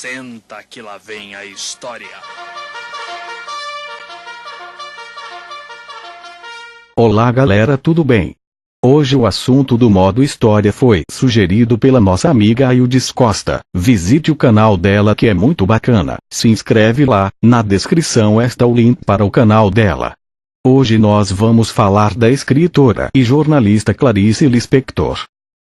Senta que lá vem a história. Olá galera, tudo bem? Hoje o assunto do modo história foi sugerido pela nossa amiga Aildes Costa. Visite o canal dela que é muito bacana. Se inscreve lá, na descrição está o link para o canal dela. Hoje nós vamos falar da escritora e jornalista Clarice Lispector.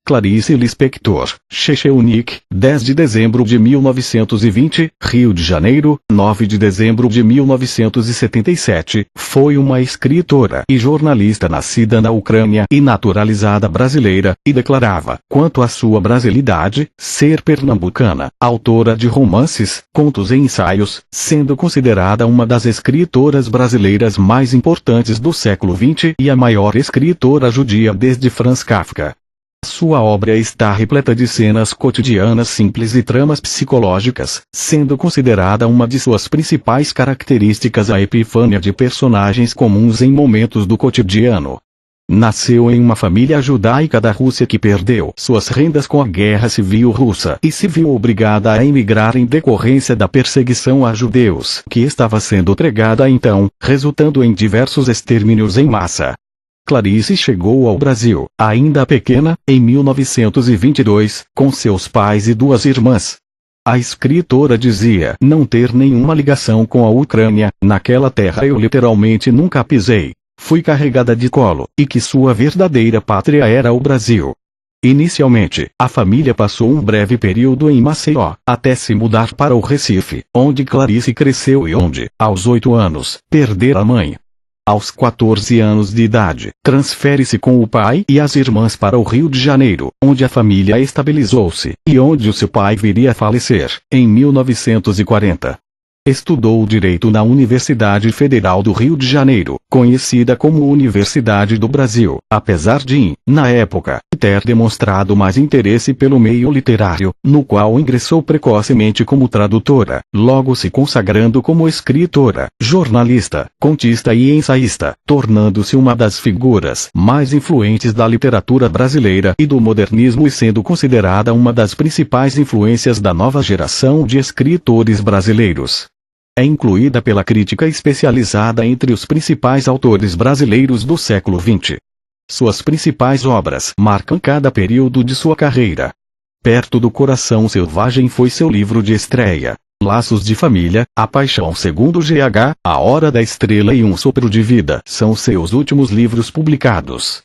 Clarice Lispector, Checheunik, 10 de dezembro de 1920, Rio de Janeiro, 9 de dezembro de 1977, foi uma escritora e jornalista nascida na Ucrânia e naturalizada brasileira, e declarava, quanto à sua brasilidade, ser pernambucana, autora de romances, contos e ensaios, sendo considerada uma das escritoras brasileiras mais importantes do século XX e a maior escritora judia desde Franz Kafka. Sua obra está repleta de cenas cotidianas simples e tramas psicológicas, sendo considerada uma de suas principais características a epifânia de personagens comuns em momentos do cotidiano. Nasceu em uma família judaica da Rússia que perdeu suas rendas com a Guerra Civil Russa e se viu obrigada a emigrar em decorrência da perseguição a judeus que estava sendo pregada então, resultando em diversos extermínios em massa. Clarice chegou ao Brasil, ainda pequena, em 1922, com seus pais e duas irmãs. A escritora dizia não ter nenhuma ligação com a Ucrânia, naquela terra eu literalmente nunca pisei, fui carregada de colo, e que sua verdadeira pátria era o Brasil. Inicialmente, a família passou um breve período em Maceió, até se mudar para o Recife, onde Clarice cresceu e onde, aos 8 anos, perdera a mãe. Aos 14 anos de idade, transfere-se com o pai e as irmãs para o Rio de Janeiro, onde a família estabilizou-se, e onde o seu pai viria a falecer, em 1940. Estudou Direito na Universidade Federal do Rio de Janeiro, conhecida como Universidade do Brasil, apesar de, na época, ter demonstrado mais interesse pelo meio literário, no qual ingressou precocemente como tradutora, logo se consagrando como escritora, jornalista, contista e ensaísta, tornando-se uma das figuras mais influentes da literatura brasileira e do modernismo e sendo considerada uma das principais influências da nova geração de escritores brasileiros. É incluída pela crítica especializada entre os principais autores brasileiros do século XX. Suas principais obras marcam cada período de sua carreira. Perto do Coração Selvagem foi seu livro de estreia. Laços de Família, A Paixão segundo GH, A Hora da Estrela e Um Sopro de Vida são seus últimos livros publicados.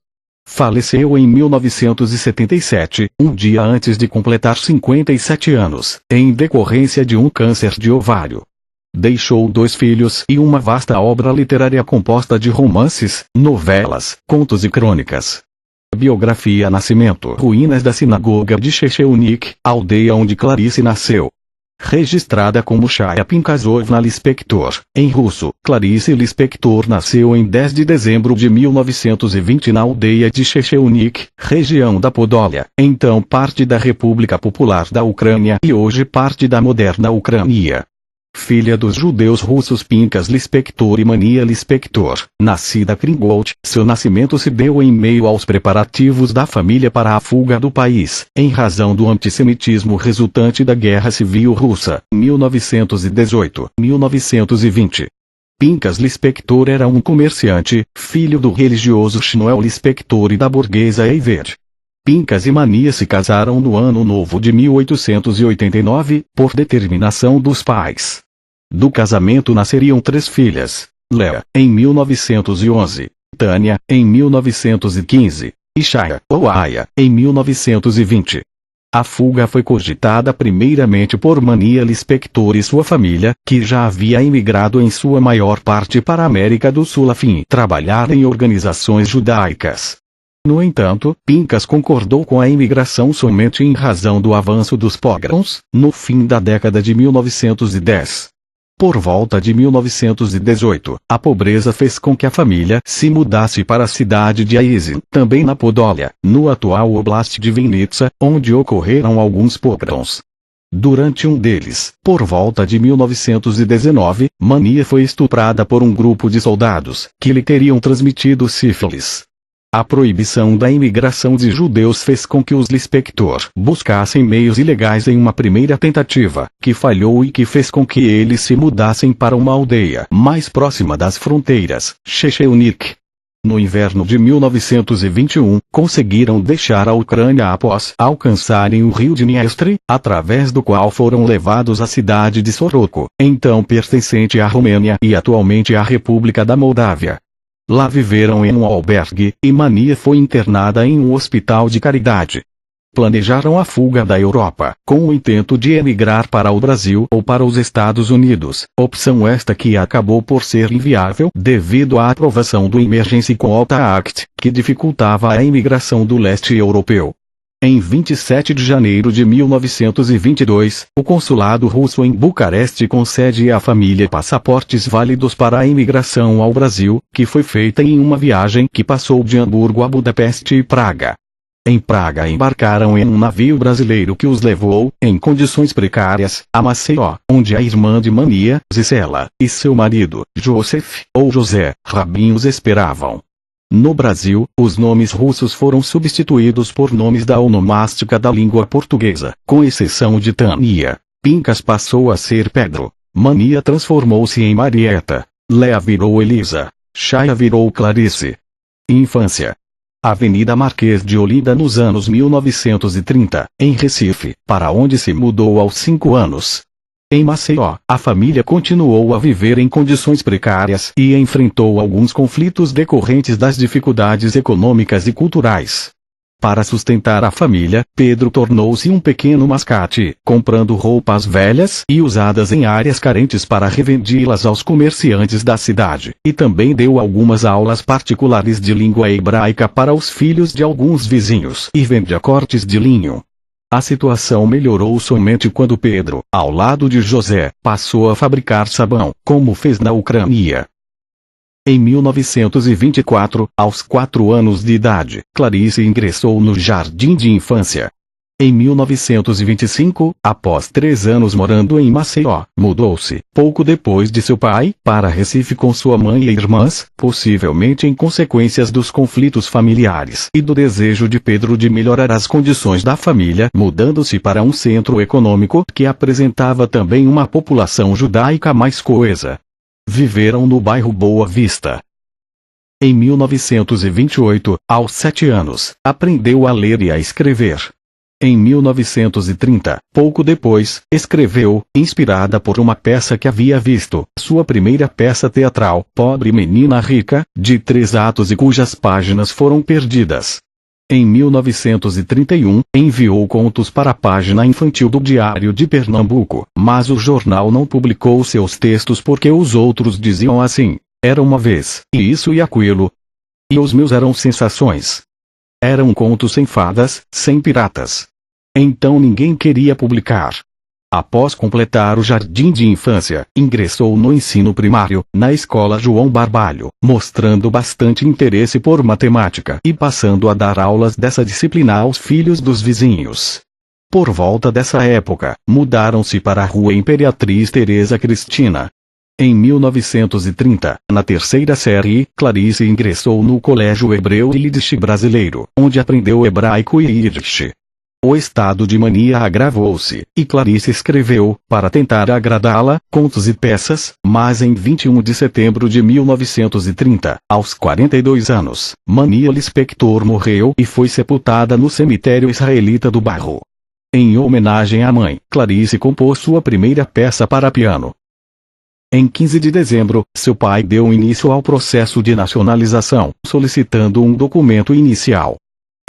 Faleceu em 1977, um dia antes de completar 57 anos, em decorrência de um câncer de ovário. Deixou 2 filhos e uma vasta obra literária composta de romances, novelas, contos e crônicas. Biografia: Nascimento: Ruínas da Sinagoga de Checheunik, aldeia onde Clarice nasceu. Registrada como Chaya Pinkazovna Lispector, em russo, Clarice Lispector nasceu em 10 de dezembro de 1920 na aldeia de Checheunik, região da Podólia, então parte da República Popular da Ucrânia e hoje parte da moderna Ucrânia. Filha dos judeus russos Pinkas Lispector e Mania Lispector, nascida Kringold, seu nascimento se deu em meio aos preparativos da família para a fuga do país, em razão do antissemitismo resultante da Guerra Civil Russa, 1918-1920. Pinkas Lispector era um comerciante, filho do religioso Shmuel Lispector e da burguesa Eiver. Pinkas e Mania se casaram no Ano Novo de 1889, por determinação dos pais. Do casamento nasceriam 3 filhas: Léa, em 1911, Tânia, em 1915, e Chaya, ou Aya, em 1920. A fuga foi cogitada primeiramente por Mania Lispector e sua família, que já havia emigrado em sua maior parte para a América do Sul a fim de trabalhar em organizações judaicas. No entanto, Pinkas concordou com a imigração somente em razão do avanço dos pogroms, no fim da década de 1910. Por volta de 1918, a pobreza fez com que a família se mudasse para a cidade de Aizin, também na Podólia, no atual Oblast de Vinnytsia, onde ocorreram alguns pogroms. Durante um deles, por volta de 1919, Mania foi estuprada por um grupo de soldados, que lhe teriam transmitido sífilis. A proibição da imigração de judeus fez com que os Lispector buscassem meios ilegais em uma primeira tentativa, que falhou e que fez com que eles se mudassem para uma aldeia mais próxima das fronteiras, Shecheunik. No inverno de 1921, conseguiram deixar a Ucrânia após alcançarem o rio Dniestr, através do qual foram levados à cidade de Soroko, então pertencente à Romênia e atualmente à República da Moldávia. Lá viveram em um albergue, e Mania foi internada em um hospital de caridade. Planejaram a fuga da Europa, com o intento de emigrar para o Brasil ou para os Estados Unidos, opção esta que acabou por ser inviável devido à aprovação do Emergency Quota Act, que dificultava a imigração do leste europeu. Em 27 de janeiro de 1922, o consulado russo em Bucareste concede à família passaportes válidos para a imigração ao Brasil, que foi feita em uma viagem que passou de Hamburgo a Budapeste e Praga. Em Praga embarcaram em um navio brasileiro que os levou, em condições precárias, a Maceió, onde a irmã de Mania, Gisela, e seu marido, Joseph, ou José, Rabin os esperavam. No Brasil, os nomes russos foram substituídos por nomes da onomástica da língua portuguesa, com exceção de Tânia. Pincas passou a ser Pedro. Mania transformou-se em Marieta. Léa virou Elisa. Chaia virou Clarice. Infância. Avenida Marquês de Olinda nos anos 1930, em Recife, para onde se mudou aos 5 anos. Em Maceió, a família continuou a viver em condições precárias e enfrentou alguns conflitos decorrentes das dificuldades econômicas e culturais. Para sustentar a família, Pedro tornou-se um pequeno mascate, comprando roupas velhas e usadas em áreas carentes para revendi-las aos comerciantes da cidade, e também deu algumas aulas particulares de língua hebraica para os filhos de alguns vizinhos e vendia cortes de linho. A situação melhorou somente quando Pedro, ao lado de José, passou a fabricar sabão, como fez na Ucrânia. Em 1924, aos 4 anos de idade, Clarice ingressou no jardim de infância. Em 1925, após 3 anos morando em Maceió, mudou-se, pouco depois de seu pai, para Recife com sua mãe e irmãs, possivelmente em consequências dos conflitos familiares e do desejo de Pedro de melhorar as condições da família, mudando-se para um centro econômico que apresentava também uma população judaica mais coesa. Viveram no bairro Boa Vista. Em 1928, aos 7 anos, aprendeu a ler e a escrever. Em 1930, pouco depois, escreveu, inspirada por uma peça que havia visto, sua primeira peça teatral, Pobre Menina Rica, de 3 atos e cujas páginas foram perdidas. Em 1931, enviou contos para a página infantil do Diário de Pernambuco, mas o jornal não publicou seus textos porque os outros diziam assim: era uma vez, e isso e aquilo. E os meus eram sensações. Eram contos sem fadas, sem piratas. Então ninguém queria publicar. Após completar o jardim de infância, ingressou no ensino primário, na escola João Barbalho, mostrando bastante interesse por matemática e passando a dar aulas dessa disciplina aos filhos dos vizinhos. Por volta dessa época, mudaram-se para a rua Imperatriz Teresa Cristina. Em 1930, na 3ª série, Clarice ingressou no Colégio Hebreu e Yiddish Brasileiro, onde aprendeu hebraico e Yiddish. O estado de mania agravou-se, e Clarice escreveu, para tentar agradá-la, contos e peças, mas em 21 de setembro de 1930, aos 42 anos, Mania Lispector morreu e foi sepultada no cemitério israelita do bairro. Em homenagem à mãe, Clarice compôs sua primeira peça para piano. Em 15 de dezembro, seu pai deu início ao processo de nacionalização, solicitando um documento inicial.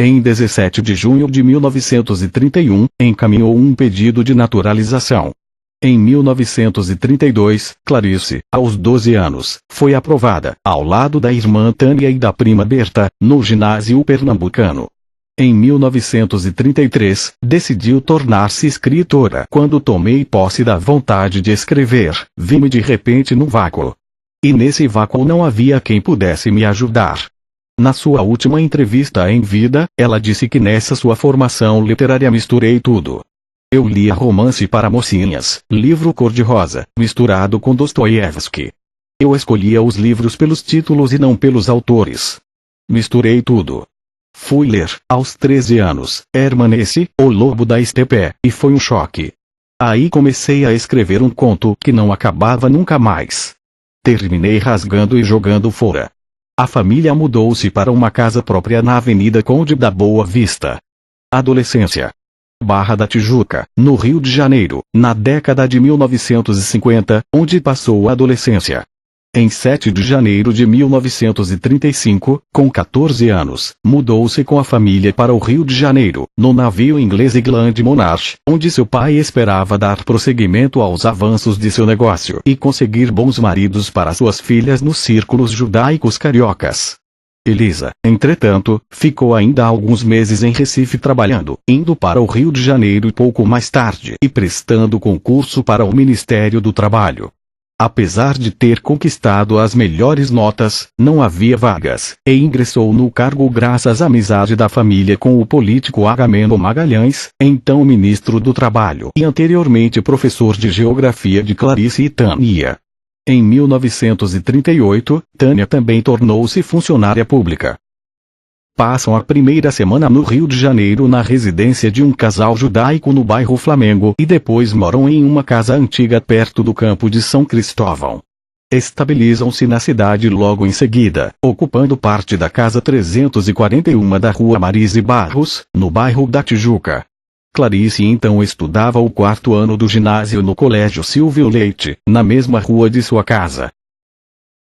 Em 17 de junho de 1931, encaminhou um pedido de naturalização. Em 1932, Clarice, aos 12 anos, foi aprovada, ao lado da irmã Tânia e da prima Berta, no ginásio pernambucano. Em 1933, decidiu tornar-se escritora. Quando tomei posse da vontade de escrever, vi-me de repente num vácuo. E nesse vácuo não havia quem pudesse me ajudar. Na sua última entrevista em vida, ela disse que nessa sua formação literária misturei tudo. Eu lia romance para mocinhas, livro cor-de-rosa, misturado com Dostoiévski. Eu escolhia os livros pelos títulos e não pelos autores. Misturei tudo. Fui ler, aos 13 anos, Hermann Hesse, O Lobo da Estepe, e foi um choque. Aí comecei a escrever um conto que não acabava nunca mais. Terminei rasgando e jogando fora. A família mudou-se para uma casa própria na Avenida Conde da Boa Vista. Adolescência. Barra da Tijuca, no Rio de Janeiro, na década de 1950, onde passou a adolescência. Em 7 de janeiro de 1935, com 14 anos, mudou-se com a família para o Rio de Janeiro, no navio inglês England Monarch, onde seu pai esperava dar prosseguimento aos avanços de seu negócio e conseguir bons maridos para suas filhas nos círculos judaicos cariocas. Elisa, entretanto, ficou ainda alguns meses em Recife trabalhando, indo para o Rio de Janeiro pouco mais tarde e prestando concurso para o Ministério do Trabalho. Apesar de ter conquistado as melhores notas, não havia vagas, e ingressou no cargo graças à amizade da família com o político Agamenon Magalhães, então ministro do Trabalho e anteriormente professor de Geografia de Clarice e Tânia. Em 1938, Tânia também tornou-se funcionária pública. Passam a primeira semana no Rio de Janeiro na residência de um casal judaico no bairro Flamengo e depois moram em uma casa antiga perto do campo de São Cristóvão. Estabilizam-se na cidade logo em seguida, ocupando parte da casa 341 da Rua Marise Barros, no bairro da Tijuca. Clarice então estudava o 4º ano do ginásio no Colégio Silvio Leite, na mesma rua de sua casa.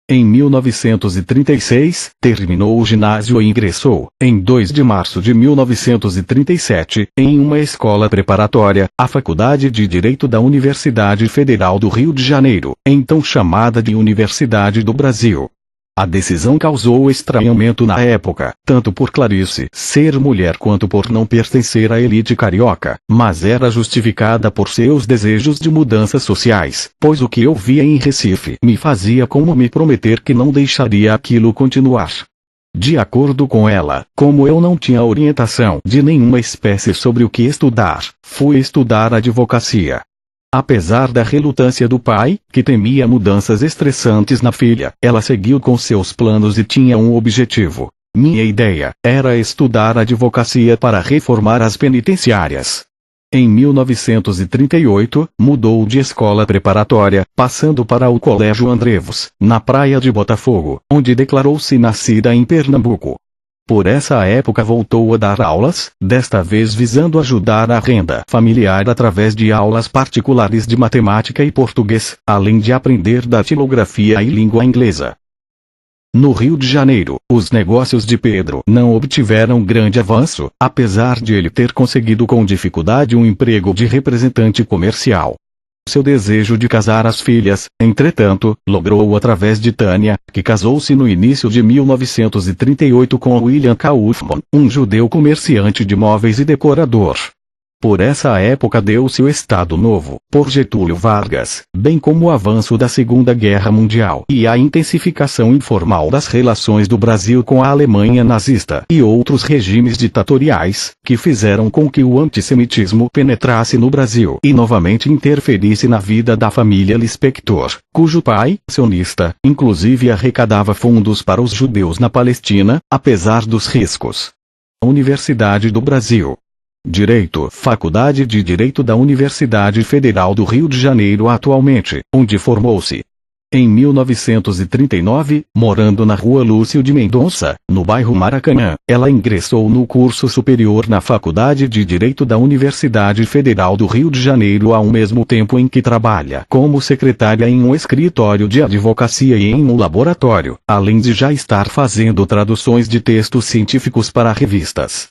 Em 1936, terminou o ginásio e ingressou, em 2 de março de 1937, em uma escola preparatória, a Faculdade de Direito da Universidade Federal do Rio de Janeiro, então chamada de Universidade do Brasil. A decisão causou estranhamento na época, tanto por Clarice ser mulher quanto por não pertencer à elite carioca, mas era justificada por seus desejos de mudanças sociais, pois o que eu via em Recife me fazia como me prometer que não deixaria aquilo continuar. De acordo com ela, como eu não tinha orientação de nenhuma espécie sobre o que estudar, fui estudar advocacia. Apesar da relutância do pai, que temia mudanças estressantes na filha, ela seguiu com seus planos e tinha um objetivo. Minha ideia era estudar advocacia para reformar as penitenciárias. Em 1938, mudou de escola preparatória, passando para o Colégio Andrevos, na praia de Botafogo, onde declarou-se nascida em Pernambuco. Por essa época voltou a dar aulas, desta vez visando ajudar a renda familiar através de aulas particulares de matemática e português, além de aprender datilografia e língua inglesa. No Rio de Janeiro, os negócios de Pedro não obtiveram grande avanço, apesar de ele ter conseguido com dificuldade um emprego de representante comercial. Seu desejo de casar as filhas, entretanto, logrou-o através de Tânia, que casou-se no início de 1938 com William Kaufmann, um judeu comerciante de móveis e decorador. Por essa época deu-se o Estado Novo, por Getúlio Vargas, bem como o avanço da Segunda Guerra Mundial e a intensificação informal das relações do Brasil com a Alemanha nazista e outros regimes ditatoriais, que fizeram com que o antissemitismo penetrasse no Brasil e novamente interferisse na vida da família Lispector, cujo pai, sionista, inclusive arrecadava fundos para os judeus na Palestina, apesar dos riscos. Universidade do Brasil. Direito, Faculdade de Direito da Universidade Federal do Rio de Janeiro atualmente, onde formou-se. Em 1939, morando na Rua Lúcio de Mendonça, no bairro Maracanã, ela ingressou no curso superior na Faculdade de Direito da Universidade Federal do Rio de Janeiro ao mesmo tempo em que trabalha como secretária em um escritório de advocacia e em um laboratório, além de já estar fazendo traduções de textos científicos para revistas.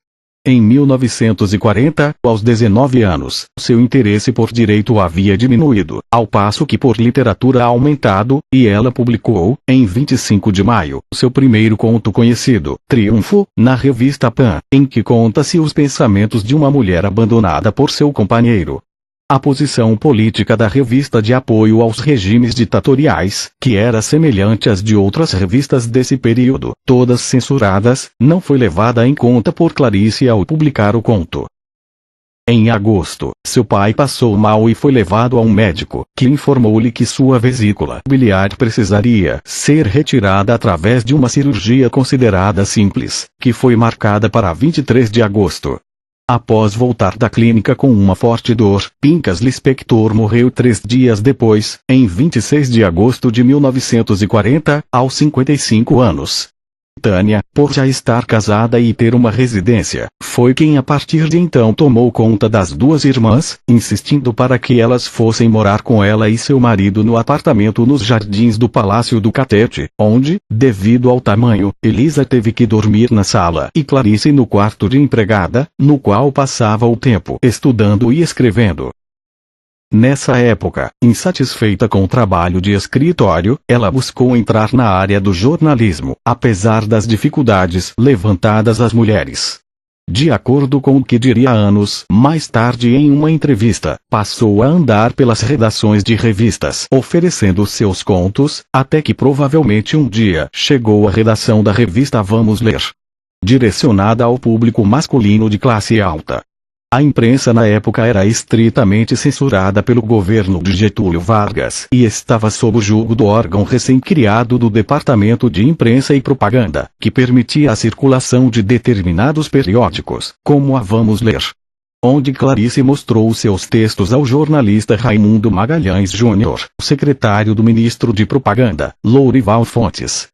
Em 1940, aos 19 anos, seu interesse por direito havia diminuído, ao passo que por literatura aumentado, e ela publicou, em 25 de maio, seu primeiro conto conhecido, Triunfo, na revista Pan, em que conta-se os pensamentos de uma mulher abandonada por seu companheiro. A posição política da revista de apoio aos regimes ditatoriais, que era semelhante às de outras revistas desse período, todas censuradas, não foi levada em conta por Clarice ao publicar o conto. Em agosto, seu pai passou mal e foi levado a um médico, que informou-lhe que sua vesícula biliar precisaria ser retirada através de uma cirurgia considerada simples, que foi marcada para 23 de agosto. Após voltar da clínica com uma forte dor, Pinchas Lispector morreu 3 dias depois, em 26 de agosto de 1940, aos 55 anos. Tânia, por já estar casada e ter uma residência, foi quem a partir de então tomou conta das duas irmãs, insistindo para que elas fossem morar com ela e seu marido no apartamento nos jardins do Palácio do Catete, onde, devido ao tamanho, Elisa teve que dormir na sala e Clarice no quarto de empregada, no qual passava o tempo estudando e escrevendo. Nessa época, insatisfeita com o trabalho de escritório, ela buscou entrar na área do jornalismo, apesar das dificuldades levantadas às mulheres. De acordo com o que diria anos mais tarde em uma entrevista, passou a andar pelas redações de revistas oferecendo seus contos, até que provavelmente um dia chegou à redação da revista Vamos Ler, direcionada ao público masculino de classe alta. A imprensa na época era estritamente censurada pelo governo de Getúlio Vargas e estava sob o jugo do órgão recém-criado do Departamento de Imprensa e Propaganda, que permitia a circulação de determinados periódicos, como a Vamos Ler, onde Clarice mostrou seus textos ao jornalista Raimundo Magalhães Júnior, secretário do ministro de Propaganda, Lourival Fontes.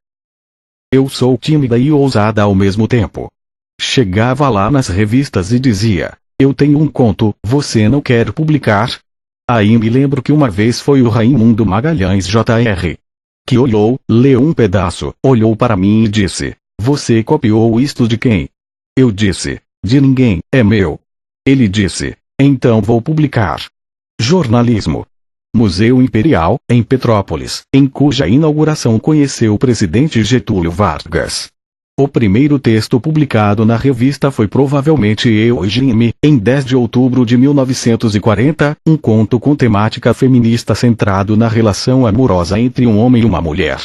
Eu sou tímida e ousada ao mesmo tempo. Chegava lá nas revistas e dizia: eu tenho um conto, você não quer publicar? Aí me lembro que uma vez foi o Raimundo Magalhães Jr. que olhou, leu um pedaço, olhou para mim e disse: você copiou isto de quem? Eu disse: de ninguém, é meu. Ele disse: então vou publicar. Jornalismo. Museu Imperial, em Petrópolis, em cuja inauguração conheceu o presidente Getúlio Vargas. O primeiro texto publicado na revista foi provavelmente Eu e Jimmy, em 10 de outubro de 1940, um conto com temática feminista centrado na relação amorosa entre um homem e uma mulher.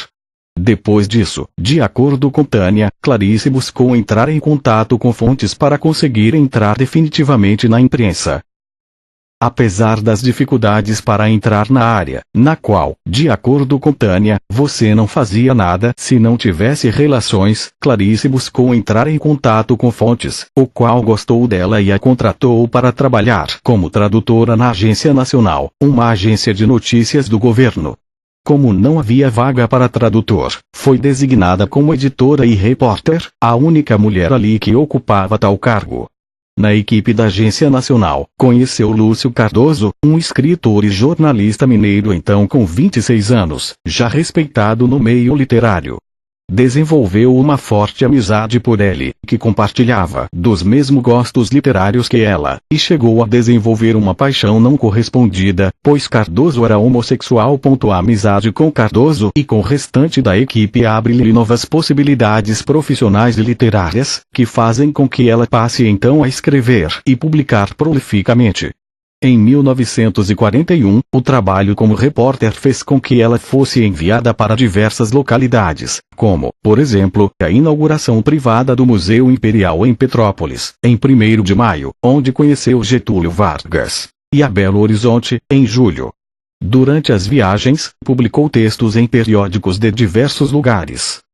Depois disso, de acordo com Tânia, Clarice buscou entrar em contato com fontes para conseguir entrar definitivamente na imprensa. Apesar das dificuldades para entrar na área, na qual, de acordo com Tânia, você não fazia nada se não tivesse relações, Clarice buscou entrar em contato com fontes, o qual gostou dela e a contratou para trabalhar como tradutora na Agência Nacional, uma agência de notícias do governo. Como não havia vaga para tradutor, foi designada como editora e repórter, a única mulher ali que ocupava tal cargo. Na equipe da Agência Nacional, conheceu Lúcio Cardoso, um escritor e jornalista mineiro então com 26 anos, já respeitado no meio literário. Desenvolveu uma forte amizade por ele, que compartilhava dos mesmos gostos literários que ela, e chegou a desenvolver uma paixão não correspondida, pois Cardoso era homossexual. A amizade com Cardoso e com o restante da equipe abre-lhe novas possibilidades profissionais e literárias, que fazem com que ela passe então a escrever e publicar prolificamente. Em 1941, o trabalho como repórter fez com que ela fosse enviada para diversas localidades, como, por exemplo, a inauguração privada do Museu Imperial em Petrópolis, em 1º de maio, onde conheceu Getúlio Vargas, e a Belo Horizonte, em julho. Durante as viagens, publicou textos em periódicos de diversos lugares.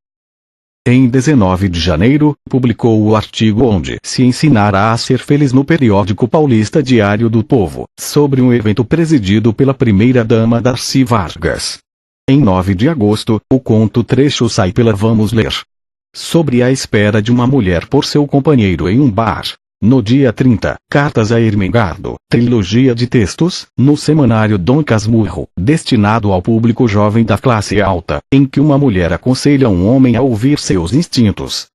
Em 19 de janeiro, publicou o artigo onde se ensinará a ser feliz no periódico paulista Diário do Povo, sobre um evento presidido pela primeira-dama Darcy Vargas. Em 9 de agosto, o conto trecho sai pela Vamos Ler. Sobre a espera de uma mulher por seu companheiro em um bar. No dia 30, Cartas a Ermengardo, trilogia de textos, no semanário Dom Casmurro, destinado ao público jovem da classe alta, em que uma mulher aconselha um homem a ouvir seus instintos.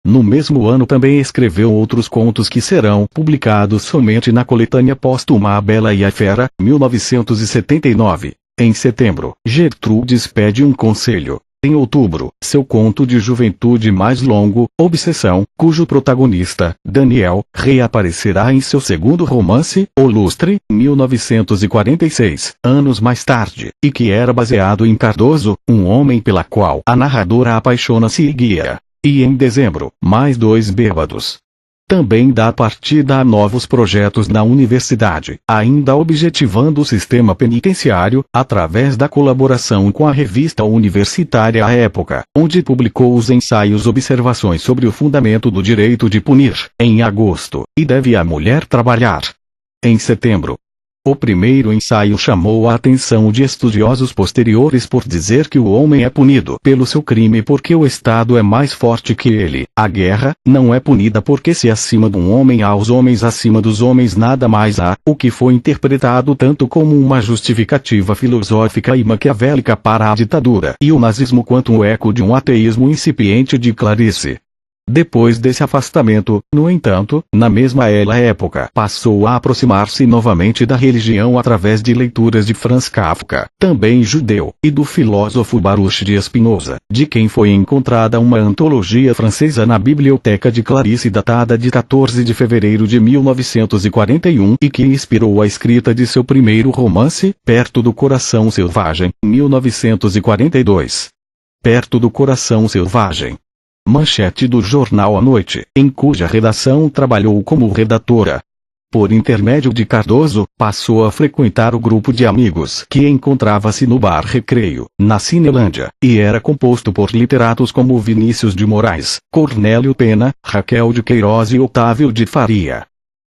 No mesmo ano também escreveu outros contos que serão publicados somente na coletânea póstuma A Bela e a Fera, 1979. Em setembro, Gertrudes pede um conselho. Em outubro, seu conto de juventude mais longo, Obsessão, cujo protagonista, Daniel, reaparecerá em seu segundo romance, O Lustre, 1946, anos mais tarde, e que era baseado em Cardoso, um homem pela qual a narradora apaixona-se e guia. E em dezembro, Mais Dois Bêbados. Também dá partida a novos projetos na universidade, ainda objetivando o sistema penitenciário, através da colaboração com a revista universitária à época, onde publicou os ensaios Observações sobre o Fundamento do Direito de Punir, em agosto, e Deve a Mulher Trabalhar, em setembro. O primeiro ensaio chamou a atenção de estudiosos posteriores por dizer que o homem é punido pelo seu crime porque o Estado é mais forte que ele. A guerra não é punida porque se acima de um homem há os homens acima dos homens nada mais há, o que foi interpretado tanto como uma justificativa filosófica e maquiavélica para a ditadura e o nazismo quanto um eco de um ateísmo incipiente de Clarice. Depois desse afastamento, no entanto, na mesma época, passou a aproximar-se novamente da religião através de leituras de Franz Kafka, também judeu, e do filósofo Baruch de Spinoza, de quem foi encontrada uma antologia francesa na biblioteca de Clarice datada de 14 de fevereiro de 1941 e que inspirou a escrita de seu primeiro romance, Perto do Coração Selvagem, 1942. Perto do Coração Selvagem. Manchete do jornal à noite, em cuja redação trabalhou como redatora. Por intermédio de Cardoso, passou a frequentar o grupo de amigos que encontrava-se no Bar Recreio, na Cinelândia, e era composto por literatos como Vinícius de Moraes, Cornélio Pena, Raquel de Queiroz e Otávio de Faria.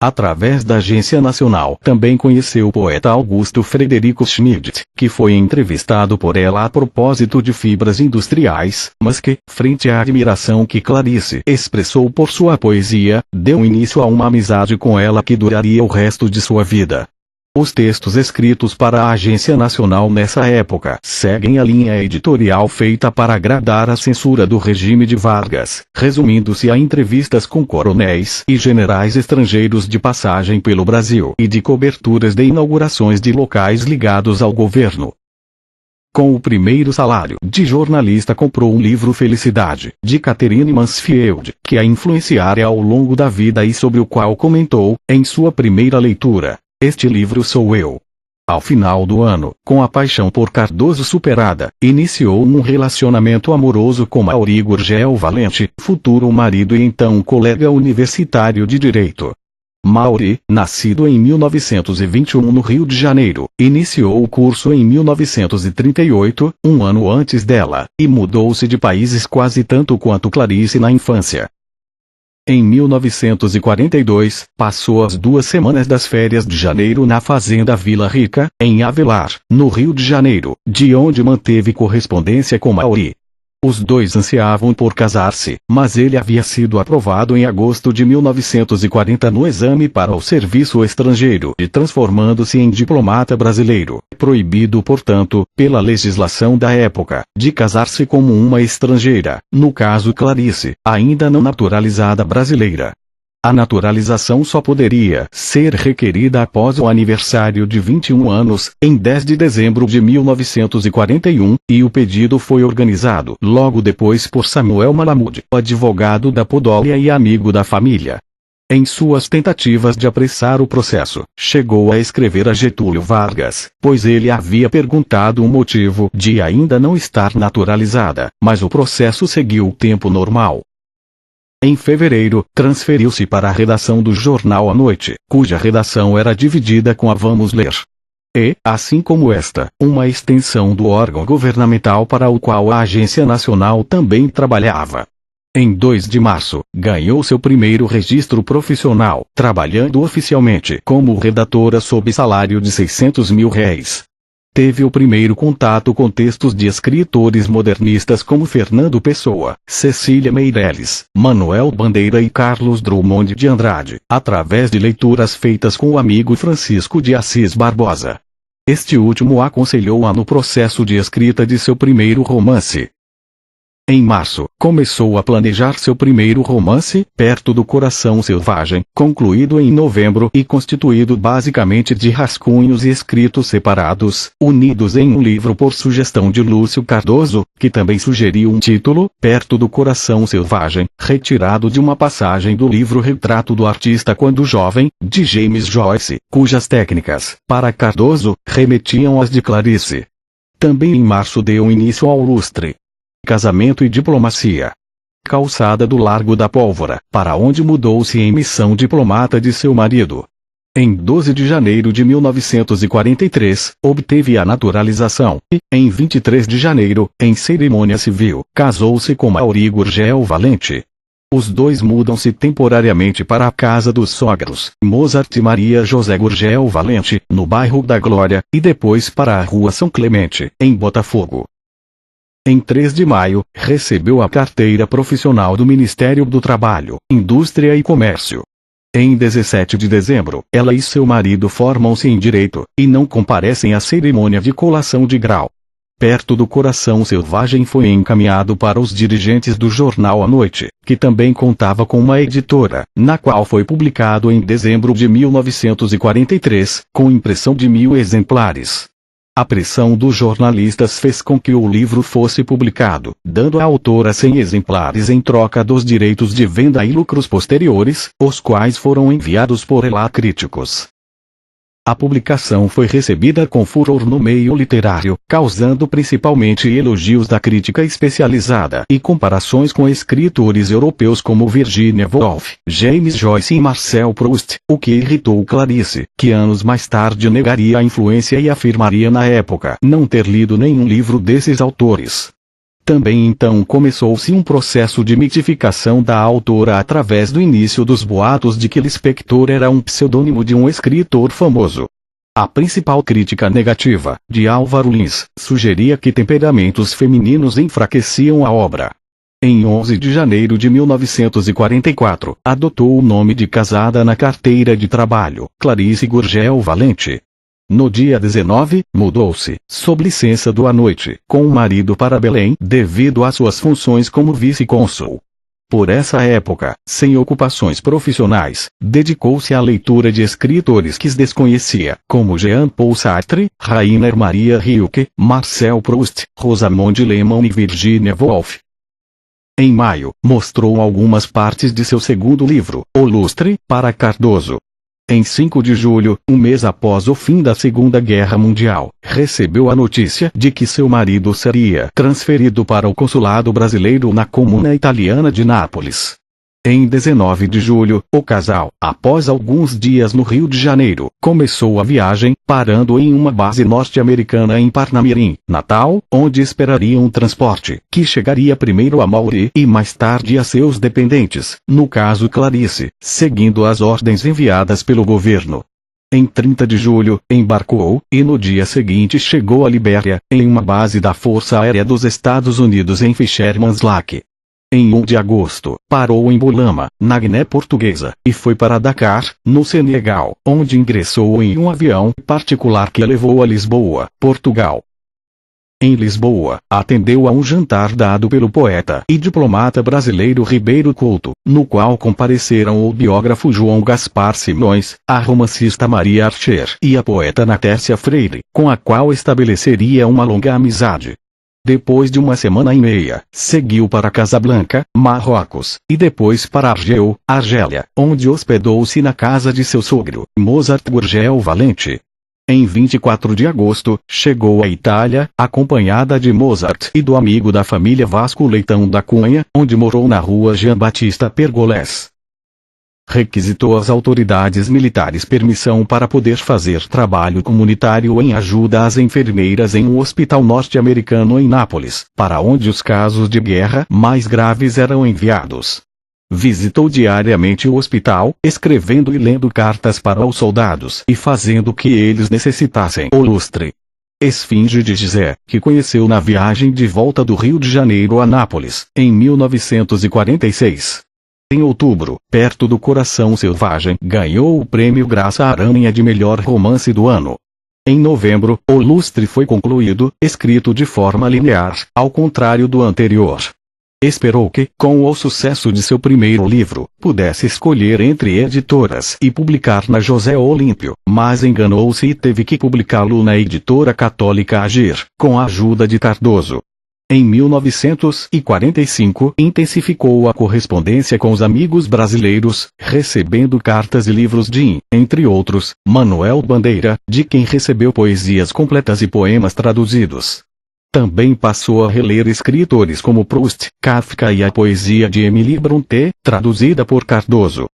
Através da Agência Nacional também conheceu o poeta Augusto Frederico Schmidt, que foi entrevistado por ela a propósito de fibras industriais, mas que, frente à admiração que Clarice expressou por sua poesia, deu início a uma amizade com ela que duraria o resto de sua vida. Os textos escritos para a Agência Nacional nessa época seguem a linha editorial feita para agradar a censura do regime de Vargas, resumindo-se a entrevistas com coronéis e generais estrangeiros de passagem pelo Brasil e de coberturas de inaugurações de locais ligados ao governo. Com o primeiro salário de jornalista comprou um livro Felicidade, de Catherine Mansfield, que a influenciara ao longo da vida e sobre o qual comentou, em sua primeira leitura: "Este livro sou eu." Ao final do ano, com a paixão por Cardoso superada, iniciou um relacionamento amoroso com Mauri Gurgel Valente, futuro marido e então colega universitário de Direito. Mauri, nascido em 1921 no Rio de Janeiro, iniciou o curso em 1938, um ano antes dela, e mudou-se de países quase tanto quanto Clarice na infância. Em 1942, passou as 2 semanas das férias de janeiro na fazenda Vila Rica, em Avelar, no Rio de Janeiro, de onde manteve correspondência com Mauri. Os dois ansiavam por casar-se, mas ele havia sido aprovado em agosto de 1940 no exame para o serviço estrangeiro e transformando-se em diplomata brasileiro, proibido portanto, pela legislação da época, de casar-se como uma estrangeira, no caso Clarice, ainda não naturalizada brasileira. A naturalização só poderia ser requerida após o aniversário de 21 anos, em 10 de dezembro de 1941, e o pedido foi organizado logo depois por Samuel Malamud, advogado da Podólia e amigo da família. Em suas tentativas de apressar o processo, chegou a escrever a Getúlio Vargas, pois ele havia perguntado o motivo de ainda não estar naturalizada, mas o processo seguiu o tempo normal. Em fevereiro, transferiu-se para a redação do jornal à noite, cuja redação era dividida com a Vamos Ler. E, assim como esta, uma extensão do órgão governamental para o qual a Agência Nacional também trabalhava. Em 2 de março, ganhou seu primeiro registro profissional, trabalhando oficialmente como redatora sob salário de R$600 mil. Teve o primeiro contato com textos de escritores modernistas como Fernando Pessoa, Cecília Meirelles, Manuel Bandeira e Carlos Drummond de Andrade, através de leituras feitas com o amigo Francisco de Assis Barbosa. Este último aconselhou-a no processo de escrita de seu primeiro romance. Em março, começou a planejar seu primeiro romance, Perto do Coração Selvagem, concluído em novembro e constituído basicamente de rascunhos e escritos separados, unidos em um livro por sugestão de Lúcio Cardoso, que também sugeriu um título, Perto do Coração Selvagem, retirado de uma passagem do livro Retrato do Artista Quando Jovem, de James Joyce, cujas técnicas, para Cardoso, remetiam às de Clarice. Também em março deu início ao lustre Casamento e Diplomacia. calçada do Largo da Pólvora, para onde mudou-se em missão diplomata de seu marido. Em 12 de janeiro de 1943, obteve a naturalização e, em 23 de janeiro, em cerimônia civil, casou-se com Mauri Gurgel Valente. Os dois mudam-se temporariamente para a casa dos sogros, Mozart e Maria José Gurgel Valente, no bairro da Glória, e depois para a Rua São Clemente, em Botafogo. Em 3 de maio, recebeu a carteira profissional do Ministério do Trabalho, Indústria e Comércio. Em 17 de dezembro, ela e seu marido formam-se em direito, e não comparecem à cerimônia de colação de grau. Perto do Coração Selvagem foi encaminhado para os dirigentes do jornal à Noite, que também contava com uma editora, na qual foi publicado em dezembro de 1943, com impressão de 1000 exemplares. A pressão dos jornalistas fez com que o livro fosse publicado, dando à autora 100 exemplares em troca dos direitos de venda e lucros posteriores, os quais foram enviados por ela a críticos. A publicação foi recebida com furor no meio literário, causando principalmente elogios da crítica especializada e comparações com escritores europeus como Virginia Woolf, James Joyce e Marcel Proust, o que irritou Clarice, que anos mais tarde negaria a influência e afirmaria na época não ter lido nenhum livro desses autores. Também então começou-se um processo de mitificação da autora através do início dos boatos de que Lispector era um pseudônimo de um escritor famoso. A principal crítica negativa, de Álvaro Lins, sugeria que temperamentos femininos enfraqueciam a obra. Em 11 de janeiro de 1944, adotou o nome de casada na carteira de trabalho, Clarice Gurgel Valente. No dia 19, mudou-se, sob licença do à noite, com o marido para Belém, devido às suas funções como vice-cônsul. Por essa época, sem ocupações profissionais, dedicou-se à leitura de escritores que desconhecia, como Jean-Paul Sartre, Rainer Maria Rilke, Marcel Proust, Rosamond Lehmann e Virginia Woolf. Em maio, mostrou algumas partes de seu segundo livro, O Lustre, para Cardoso. Em 5 de julho, um mês após o fim da Segunda Guerra Mundial, recebeu a notícia de que seu marido seria transferido para o consulado brasileiro na comuna italiana de Nápoles. Em 19 de julho, o casal, após alguns dias no Rio de Janeiro, começou a viagem, parando em uma base norte-americana em Parnamirim, Natal, onde esperaria um transporte, que chegaria primeiro a Mauri e mais tarde a seus dependentes, no caso Clarice, seguindo as ordens enviadas pelo governo. Em 30 de julho, embarcou, e no dia seguinte chegou à Libéria, em uma base da Força Aérea dos Estados Unidos em Fisherman's Lake. Em 1 de agosto, parou em Bolama, na Guiné Portuguesa, e foi para Dakar, no Senegal, onde ingressou em um avião particular que a levou a Lisboa, Portugal. Em Lisboa, atendeu a um jantar dado pelo poeta e diplomata brasileiro Ribeiro Couto, no qual compareceram o biógrafo João Gaspar Simões, a romancista Maria Archer e a poeta Natércia Freire, com a qual estabeleceria uma longa amizade. Depois de uma semana e meia, seguiu para Casablanca, Marrocos, e depois para Argel, Argélia, onde hospedou-se na casa de seu sogro, Mozart Gurgel Valente. Em 24 de agosto, chegou à Itália, acompanhada de Mozart e do amigo da família Vasco Leitão da Cunha, onde morou na rua Jean Batista Pergolés. Requisitou às autoridades militares permissão para poder fazer trabalho comunitário em ajuda às enfermeiras em um hospital norte-americano em Nápoles, para onde os casos de guerra mais graves eram enviados. Visitou diariamente o hospital, escrevendo e lendo cartas para os soldados e fazendo o que eles necessitassem. O lustre. Esfinge de Gizé, que conheceu na viagem de volta do Rio de Janeiro a Nápoles, em 1946. Em outubro, perto do Coração Selvagem, ganhou o prêmio Graça Aranha de melhor romance do ano. Em novembro, O Lustre foi concluído, escrito de forma linear, ao contrário do anterior. Esperou que, com o sucesso de seu primeiro livro, pudesse escolher entre editoras e publicar na José Olímpio, mas enganou-se e teve que publicá-lo na editora católica Agir, com a ajuda de Cardoso. Em 1945, intensificou a correspondência com os amigos brasileiros, recebendo cartas e livros de, entre outros, Manuel Bandeira, de quem recebeu poesias completas e poemas traduzidos. Também passou a reler escritores como Proust, Kafka e a poesia de Émile Brontë, traduzida por Cardoso.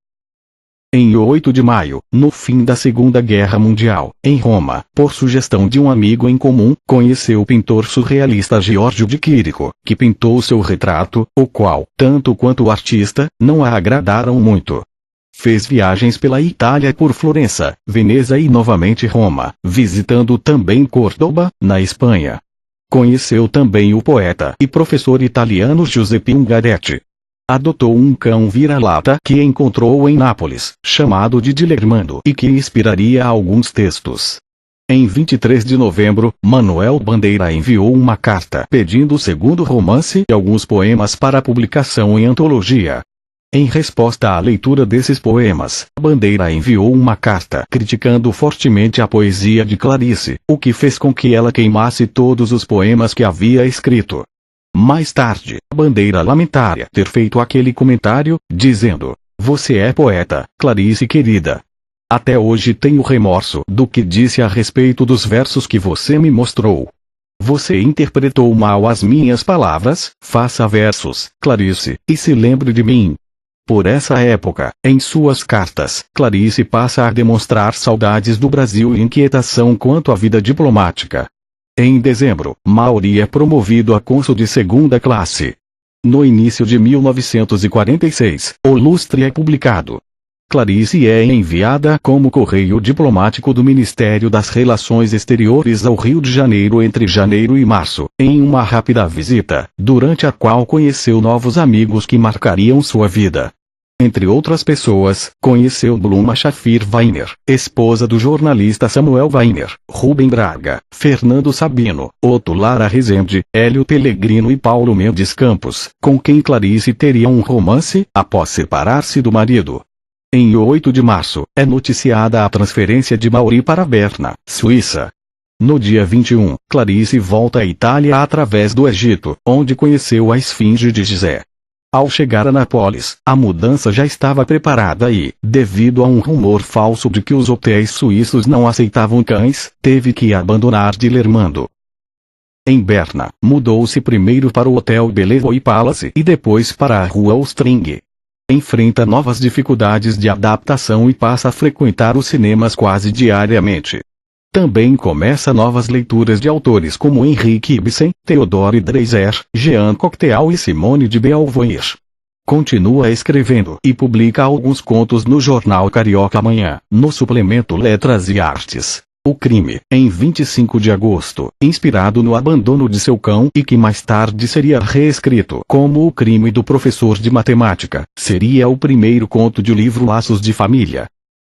Em 8 de maio, no fim da Segunda Guerra Mundial, em Roma, por sugestão de um amigo em comum, conheceu o pintor surrealista Giorgio de Chirico, que pintou seu retrato, o qual, tanto quanto o artista, não a agradaram muito. Fez viagens pela Itália por Florença, Veneza e novamente Roma, visitando também Córdoba, na Espanha. Conheceu também o poeta e professor italiano Giuseppe Ungaretti. Adotou um cão vira-lata que encontrou em Nápoles, chamado de Dilermando e que inspiraria alguns textos. Em 23 de novembro, Manuel Bandeira enviou uma carta pedindo o segundo romance e alguns poemas para publicação em antologia. Em resposta à leitura desses poemas, Bandeira enviou uma carta criticando fortemente a poesia de Clarice, o que fez com que ela queimasse todos os poemas que havia escrito. Mais tarde, Bandeira lamentaria ter feito aquele comentário, dizendo: "Você é poeta, Clarice querida. Até hoje tenho remorso do que disse a respeito dos versos que você me mostrou. Você interpretou mal as minhas palavras, faça versos, Clarice, e se lembre de mim." Por essa época, em suas cartas, Clarice passa a demonstrar saudades do Brasil e inquietação quanto à vida diplomática. Em dezembro, Maury é promovido a cônsul de segunda classe. No início de 1946, O Lustre é publicado. Clarice é enviada como correio diplomático do Ministério das Relações Exteriores ao Rio de Janeiro entre janeiro e março, em uma rápida visita, durante a qual conheceu novos amigos que marcariam sua vida. Entre outras pessoas, conheceu Bluma Shafir Weiner, esposa do jornalista Samuel Weiner, Rubem Braga, Fernando Sabino, Otto Lara Rezende, Hélio Pellegrino e Paulo Mendes Campos, com quem Clarice teria um romance, após separar-se do marido. Em 8 de março, é noticiada a transferência de Maury para Berna, Suíça. No dia 21, Clarice volta à Itália através do Egito, onde conheceu a esfinge de Gizé. Ao chegar a Nápoles, a mudança já estava preparada e, devido a um rumor falso de que os hotéis suíços não aceitavam cães, teve que abandonar Dilermando. Em Berna, mudou-se primeiro para o Hotel Bellevue Palace e depois para a Rua Ostring. Enfrenta novas dificuldades de adaptação e passa a frequentar os cinemas quase diariamente. Também começa novas leituras de autores como Henrique Ibsen, Theodore Dreiser, Jean Cocteau e Simone de Beauvoir. Continua escrevendo e publica alguns contos no jornal Carioca Amanhã, no suplemento Letras e Artes. O Crime, em 25 de agosto, inspirado no abandono de seu cão e que mais tarde seria reescrito como O Crime do Professor de Matemática, seria o primeiro conto do livro Laços de Família.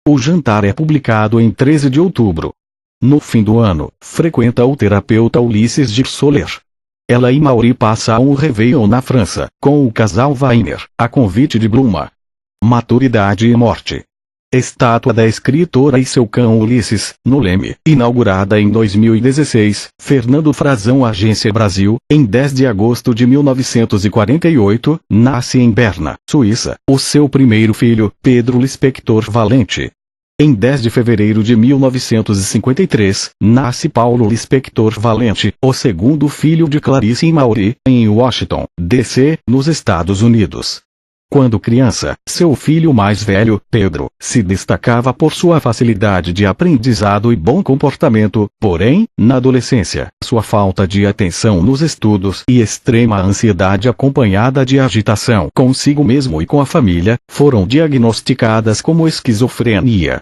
O Jantar é publicado em 13 de outubro. No fim do ano, frequenta o terapeuta Ulisses de Soler. Ela e Maury passam um Réveillon na França, com o casal Weiner, a convite de Bluma. Maturidade e Morte. Estátua da escritora e seu cão Ulisses, no Leme, inaugurada em 2016, Fernando Frazão Agência Brasil, em 10 de agosto de 1948, nasce em Berna, Suíça, o seu primeiro filho, Pedro Lispector Valente. Em 10 de fevereiro de 1953, nasce Paulo Lispector Valente, o segundo filho de Clarice e Maury, em Washington, D.C., nos Estados Unidos. Quando criança, seu filho mais velho, Pedro, se destacava por sua facilidade de aprendizado e bom comportamento, porém, na adolescência, sua falta de atenção nos estudos e extrema ansiedade acompanhada de agitação consigo mesmo e com a família, foram diagnosticadas como esquizofrenia.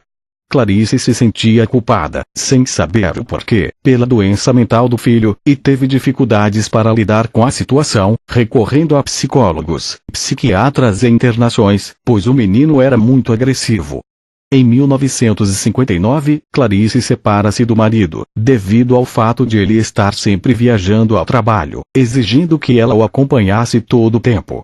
Clarice se sentia culpada, sem saber o porquê, pela doença mental do filho, e teve dificuldades para lidar com a situação, recorrendo a psicólogos, psiquiatras e internações, pois o menino era muito agressivo. Em 1959, Clarice separa-se do marido, devido ao fato de ele estar sempre viajando ao trabalho, exigindo que ela o acompanhasse todo o tempo.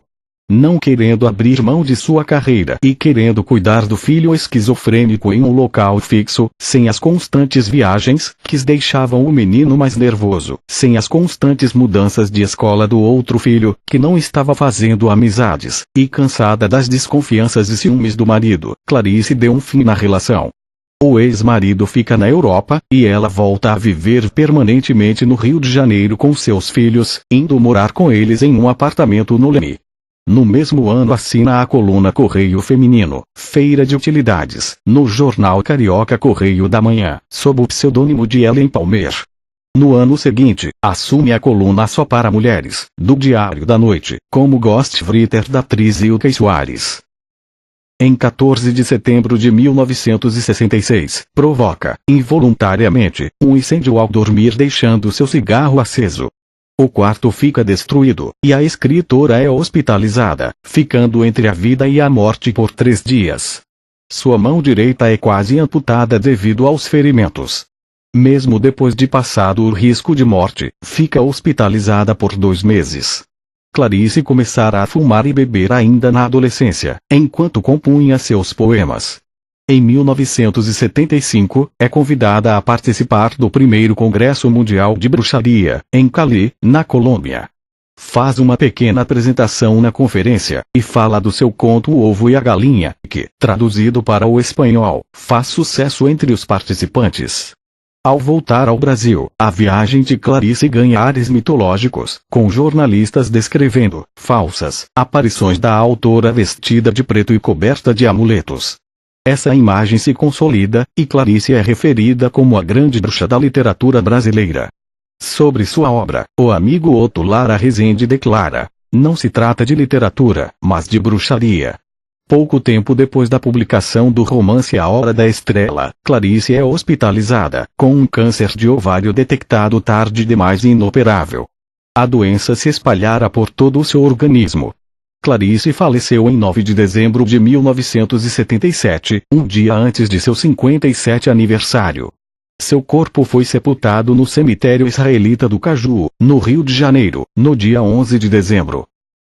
Não querendo abrir mão de sua carreira e querendo cuidar do filho esquizofrênico em um local fixo, sem as constantes viagens, que deixavam o menino mais nervoso, sem as constantes mudanças de escola do outro filho, que não estava fazendo amizades, e cansada das desconfianças e ciúmes do marido, Clarice deu um fim na relação. O ex-marido fica na Europa, e ela volta a viver permanentemente no Rio de Janeiro com seus filhos, indo morar com eles em um apartamento no Leme. No mesmo ano assina a coluna Correio Feminino, Feira de Utilidades, no jornal carioca Correio da Manhã, sob o pseudônimo de Ellen Palmer. No ano seguinte, assume a coluna Só para Mulheres, do Diário da Noite, como ghostwriter da atriz Ilka Soares. Em 14 de setembro de 1966, provoca, involuntariamente, um incêndio ao dormir deixando seu cigarro aceso. O quarto fica destruído, e a escritora é hospitalizada, ficando entre a vida e a morte por 3 dias. Sua mão direita é quase amputada devido aos ferimentos. Mesmo depois de passado o risco de morte, fica hospitalizada por 2 meses. Clarice começara a fumar e beber ainda na adolescência, enquanto compunha seus poemas. Em 1975, é convidada a participar do primeiro Congresso Mundial de Bruxaria, em Cali, na Colômbia. Faz uma pequena apresentação na conferência, e fala do seu conto O Ovo e a Galinha, que, traduzido para o espanhol, faz sucesso entre os participantes. Ao voltar ao Brasil, a viagem de Clarice ganha ares mitológicos, com jornalistas descrevendo falsas aparições da autora vestida de preto e coberta de amuletos. Essa imagem se consolida, e Clarice é referida como a grande bruxa da literatura brasileira. Sobre sua obra, o amigo Otto Lara Rezende declara: não se trata de literatura, mas de bruxaria. Pouco tempo depois da publicação do romance A Hora da Estrela, Clarice é hospitalizada, com um câncer de ovário detectado tarde demais e inoperável. A doença se espalhara por todo o seu organismo. Clarice faleceu em 9 de dezembro de 1977, um dia antes de seu 57º aniversário. Seu corpo foi sepultado no cemitério israelita do Caju, no Rio de Janeiro, no dia 11 de dezembro.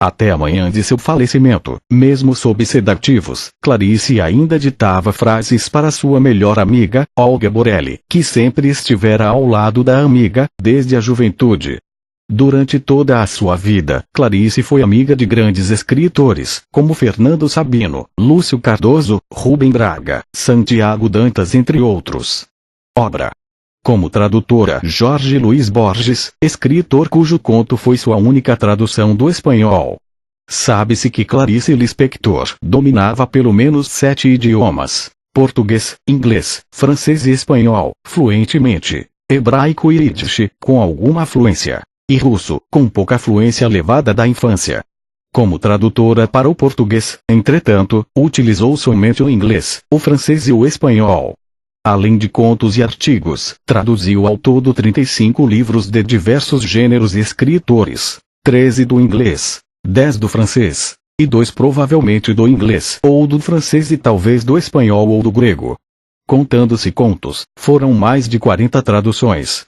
Até a manhã de seu falecimento, mesmo sob sedativos, Clarice ainda ditava frases para sua melhor amiga, Olga Borelli, que sempre estivera ao lado da amiga, desde a juventude. Durante toda a sua vida, Clarice foi amiga de grandes escritores, como Fernando Sabino, Lúcio Cardoso, Rubem Braga, Santiago Dantas entre outros. Obra. Como tradutora, Jorge Luiz Borges, escritor cujo conto foi sua única tradução do espanhol. Sabe-se que Clarice Lispector dominava pelo menos 7 idiomas: português, inglês, francês e espanhol, fluentemente, hebraico e ídish, com alguma fluência, e russo, com pouca fluência levada da infância. Como tradutora para o português, entretanto, utilizou somente o inglês, o francês e o espanhol. Além de contos e artigos, traduziu ao todo 35 livros de diversos gêneros e escritores, 13 do inglês, 10 do francês, e 2 provavelmente do inglês ou do francês e talvez do espanhol ou do grego. Contando-se contos, foram mais de 40 traduções.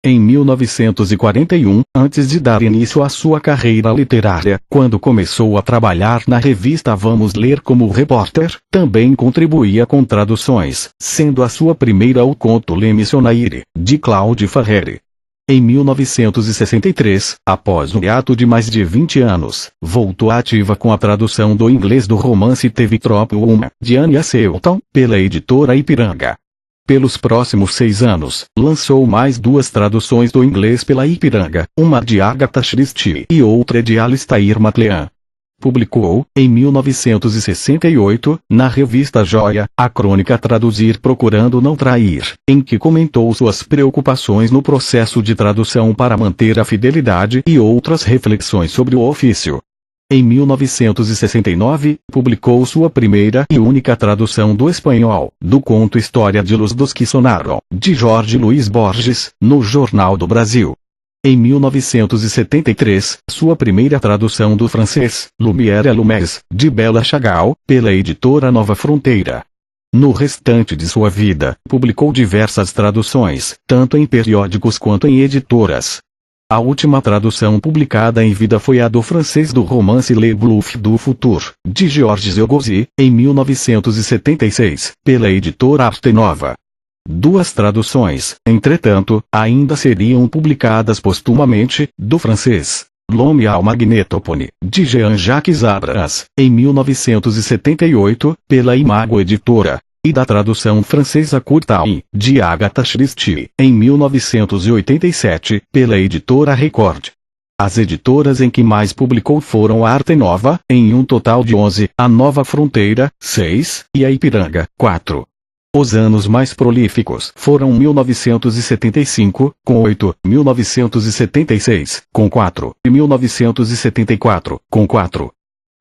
Em 1941, antes de dar início à sua carreira literária, quando começou a trabalhar na revista Vamos Ler como repórter, também contribuía com traduções, sendo a sua primeira o conto Le Missionaire, de Claude Farreri. Em 1963, após um hiato de mais de 20 anos, voltou ativa com a tradução do inglês do romance Teve Tropo Uma, de Anya Seton, pela editora Ipiranga. Pelos próximos 6 anos, lançou mais 2 traduções do inglês pela Ipiranga, uma de Agatha Christie e outra de Alistair MacLean. Publicou, em 1968, na revista Joia, a crônica Traduzir Procurando Não Trair, em que comentou suas preocupações no processo de tradução para manter a fidelidade e outras reflexões sobre o ofício. Em 1969, publicou sua primeira e única tradução do espanhol, do conto História de Los dos que Sonaram, de Jorge Luiz Borges, no Jornal do Brasil. Em 1973, sua primeira tradução do francês, Lumière et Lumes, de Bella Chagall, pela editora Nova Fronteira. No restante de sua vida, publicou diversas traduções, tanto em periódicos quanto em editoras. A última tradução publicada em vida foi a do francês do romance Le Bluff du Futur, de Georges Eugosy, em 1976, pela editora Arte Nova. 2 traduções, entretanto, ainda seriam publicadas postumamente, do francês, L'Homme au Magnetopone, de Jean-Jacques Abrams, em 1978, pela Imago Editora. e da tradução francesa Courtauld, de Agatha Christie, em 1987, pela editora Record. As editoras em que mais publicou foram a Arte Nova, em um total de 11, a Nova Fronteira, 6, e a Ipiranga, 4. Os anos mais prolíficos foram 1975, com 8, 1976, com 4, e 1974, com 4.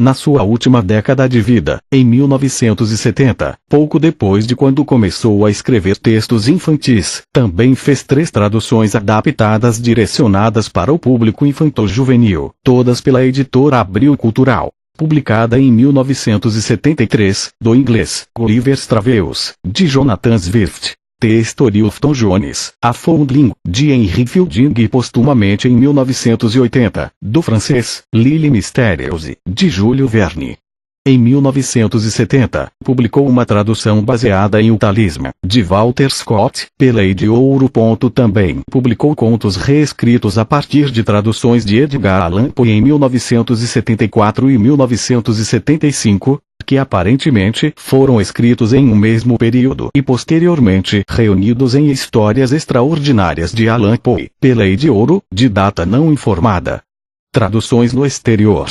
Na sua última década de vida, em 1970, pouco depois de quando começou a escrever textos infantis, também fez 3 traduções adaptadas direcionadas para o público infanto-juvenil, todas pela editora Abril Cultural. Publicada em 1973, do inglês, Gulliver's Travels, de Jonathan Swift. Texto Tom Jones, A Foundling, de Henry Fielding e postumamente em 1980, do francês, L'Île Mystérieuse, de Júlio Verne. Em 1970, publicou uma tradução baseada em O Talismã, de Walter Scott, pela Ediouro. Também publicou contos reescritos a partir de traduções de Edgar Allan Poe em 1974 e 1975, que aparentemente foram escritos em um mesmo período e posteriormente reunidos em Histórias Extraordinárias de Allan Poe, pela Ediouro, de data não informada. Traduções no exterior.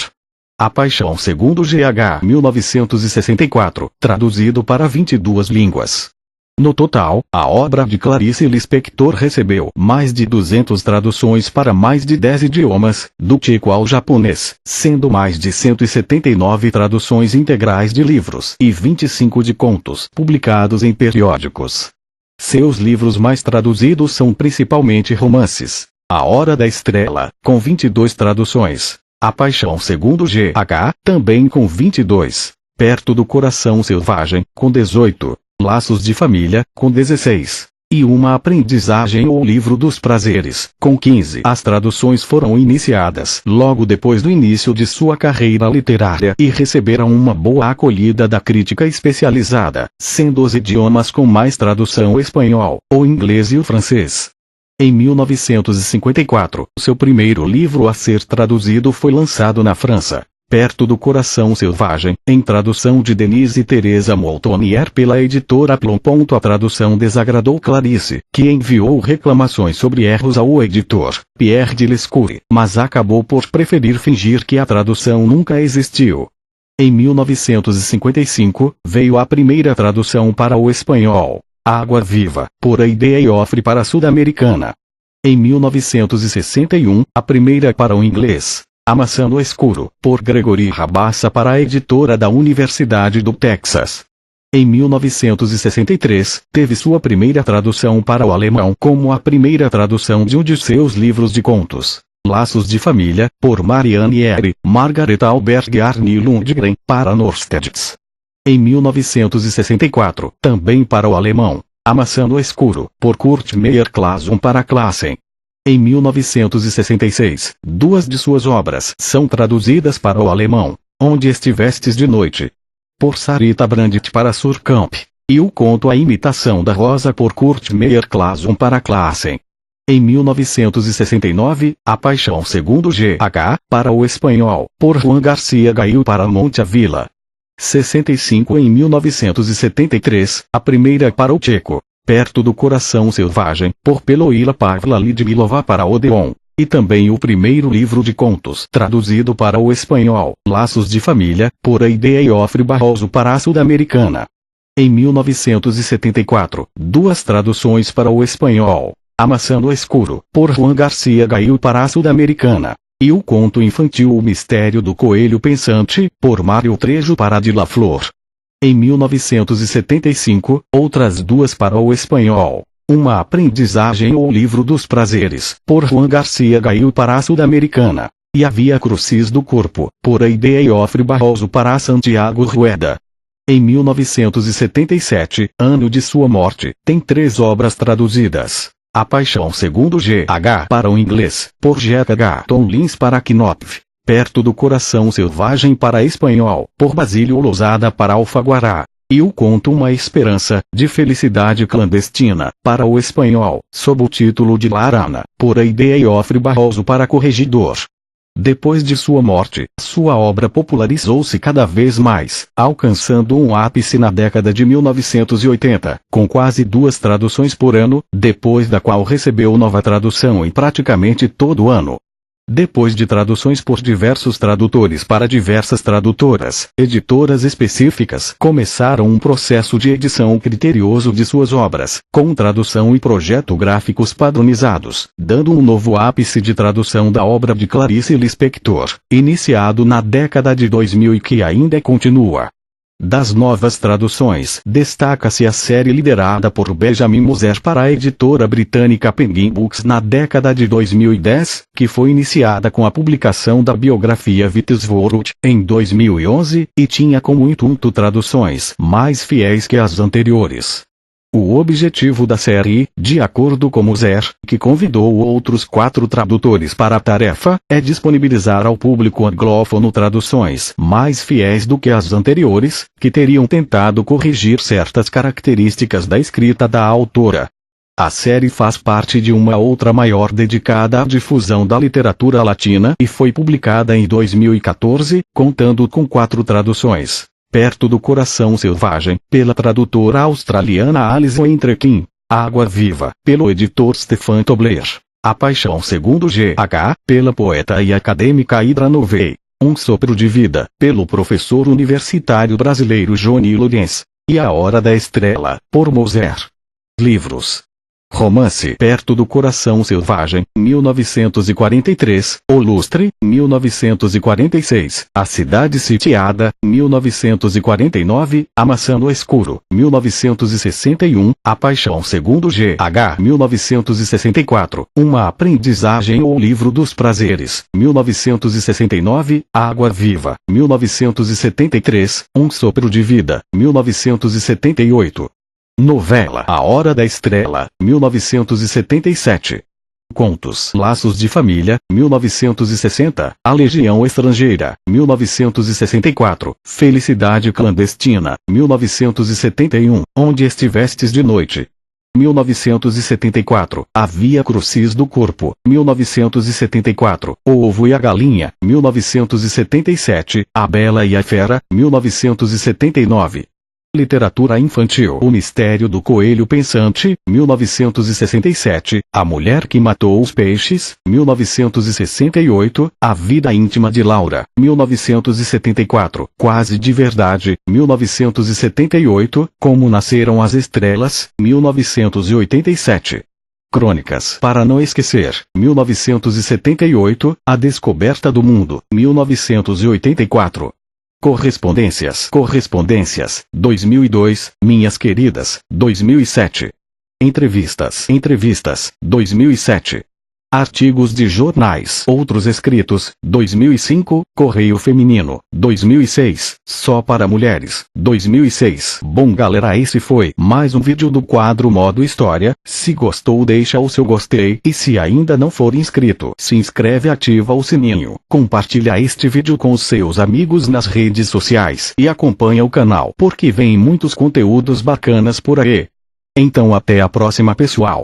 A Paixão segundo G.H. 1964, traduzido para 22 línguas. No total, a obra de Clarice Lispector recebeu mais de 200 traduções para mais de 10 idiomas, do tcheco ao japonês, sendo mais de 179 traduções integrais de livros e 25 de contos publicados em periódicos. Seus livros mais traduzidos são principalmente romances. A Hora da Estrela, com 22 traduções. A Paixão segundo G.H., também com 22. Perto do Coração Selvagem, com 18. Laços de Família, com 16. E Uma Aprendizagem ou Livro dos Prazeres, com 15. As traduções foram iniciadas logo depois do início de sua carreira literária e receberam uma boa acolhida da crítica especializada, sendo os idiomas com mais tradução o espanhol, o inglês e o francês. Em 1954, seu primeiro livro a ser traduzido foi lançado na França, Perto do Coração Selvagem, em tradução de Denise Teresa Moultonier pela editora Plon. A tradução desagradou Clarice, que enviou reclamações sobre erros ao editor, Pierre de Lescure, mas acabou por preferir fingir que a tradução nunca existiu. Em 1955, veio a primeira tradução para o espanhol, Água Viva, por Aide Joffre para a Sul-Americana. Em 1961, a primeira para o inglês, A Maçã no Escuro, por Gregory Rabassa para a editora da Universidade do Texas. Em 1963, teve sua primeira tradução para o alemão como a primeira tradução de um de seus livros de contos, Laços de Família, por Marianne Ehre, Margaret Alberg e Arne Lundgren, para Norstedts. Em 1964, também para o alemão, A Maçã no Escuro, por Kurt Meyer Clason para Classen. Em 1966, 2 de suas obras são traduzidas para o alemão, Onde Estivestes de Noite, por Sarita Brandt para Surkamp, e o conto A Imitação da Rosa por Kurt Meyer Clason para Classen. Em 1969, A Paixão segundo G.H., para o espanhol, por Juan García Gail para Monte Avila. 65 Em 1973, a primeira para o tcheco, Perto do Coração Selvagem, por Peloila Pavla Lidmilova para Odeon, e também o primeiro livro de contos traduzido para o espanhol, Laços de Família, por Aide Joffre Barroso para a Sul-Americana. Em 1974, 2 traduções para o espanhol, A Maçã no Escuro, por Juan García Gail para a Sul-Americana, e o conto infantil O Mistério do Coelho Pensante, por Mário Trejo para de la Flor. Em 1975, outras 2 para o espanhol, Uma Aprendizagem ou Livro dos Prazeres, por Juan García Gail para a Sul-Americana, e A Via Crucis do Corpo, por Aide Joffre Barroso para a Santiago Rueda. Em 1977, ano de sua morte, tem 3 obras traduzidas. A Paixão segundo G.H. para o inglês, por G.H. Tomlins para Knopf. Perto do Coração Selvagem para espanhol, por Basílio Lousada para Alfaguará. E o conto Uma Esperança, de Felicidade Clandestina, para o espanhol, sob o título de La Arana, por Aide Joffre Barroso para Corregidor. Depois de sua morte, sua obra popularizou-se cada vez mais, alcançando um ápice na década de 1980, com quase 2 traduções por ano, depois da qual recebeu nova tradução em praticamente todo ano. Depois de traduções por diversos tradutores para diversas tradutoras, editoras específicas começaram um processo de edição criterioso de suas obras, com tradução e projeto gráficos padronizados, dando um novo ápice de tradução da obra de Clarice Lispector, iniciado na década de 2000 e que ainda continua. Das novas traduções, destaca-se a série liderada por Benjamin Moser para a editora britânica Penguin Books na década de 2010, que foi iniciada com a publicação da biografia Wittsworth, em 2011, e tinha como intuito traduções mais fiéis que as anteriores. O objetivo da série, de acordo com Moser, que convidou outros 4 tradutores para a tarefa, é disponibilizar ao público anglófono traduções mais fiéis do que as anteriores, que teriam tentado corrigir certas características da escrita da autora. A série faz parte de uma outra maior dedicada à difusão da literatura latina e foi publicada em 2014, contando com 4 traduções. Perto do Coração Selvagem, pela tradutora australiana Alison Entrekin. Água Viva, pelo editor Stefan Tobler. A Paixão segundo G.H., pela poeta e acadêmica Ida Novey. Um Sopro de Vida, pelo professor universitário brasileiro Johnny Lourenço. E A Hora da Estrela, por Moser. Livros. Romance Perto do Coração Selvagem, 1943, O Lustre, 1946, A Cidade Sitiada, 1949, A Maçã no Escuro, 1961, A Paixão segundo G.H., 1964, Uma Aprendizagem ou Livro dos Prazeres, 1969, Água Viva, 1973, Um Sopro de Vida, 1978. Novela A Hora da Estrela, 1977. Contos Laços de Família, 1960, A Legião Estrangeira, 1964, Felicidade Clandestina, 1971, Onde Estivestes de Noite, 1974, A Via Crucis do Corpo, 1974, O Ovo e a Galinha, 1977, A Bela e a Fera, 1979. Literatura Infantil O Mistério do Coelho Pensante, 1967, A Mulher que Matou os Peixes, 1968, A Vida Íntima de Laura, 1974, Quase de Verdade, 1978, Como Nasceram as Estrelas, 1987. Crônicas para Não Esquecer, 1978, A Descoberta do Mundo, 1984. Correspondências, 2002, Minhas Queridas, 2007. Entrevistas, 2007. Artigos de jornais, Outros Escritos, 2005, Correio Feminino, 2006, Só para Mulheres, 2006. Bom galera, esse foi mais um vídeo do quadro Modo História. Se gostou, deixa o seu gostei e se ainda não for inscrito, se inscreve e ativa o sininho. Compartilha este vídeo com os seus amigos nas redes sociais e acompanha o canal porque vem muitos conteúdos bacanas por aí. Então até a próxima, pessoal.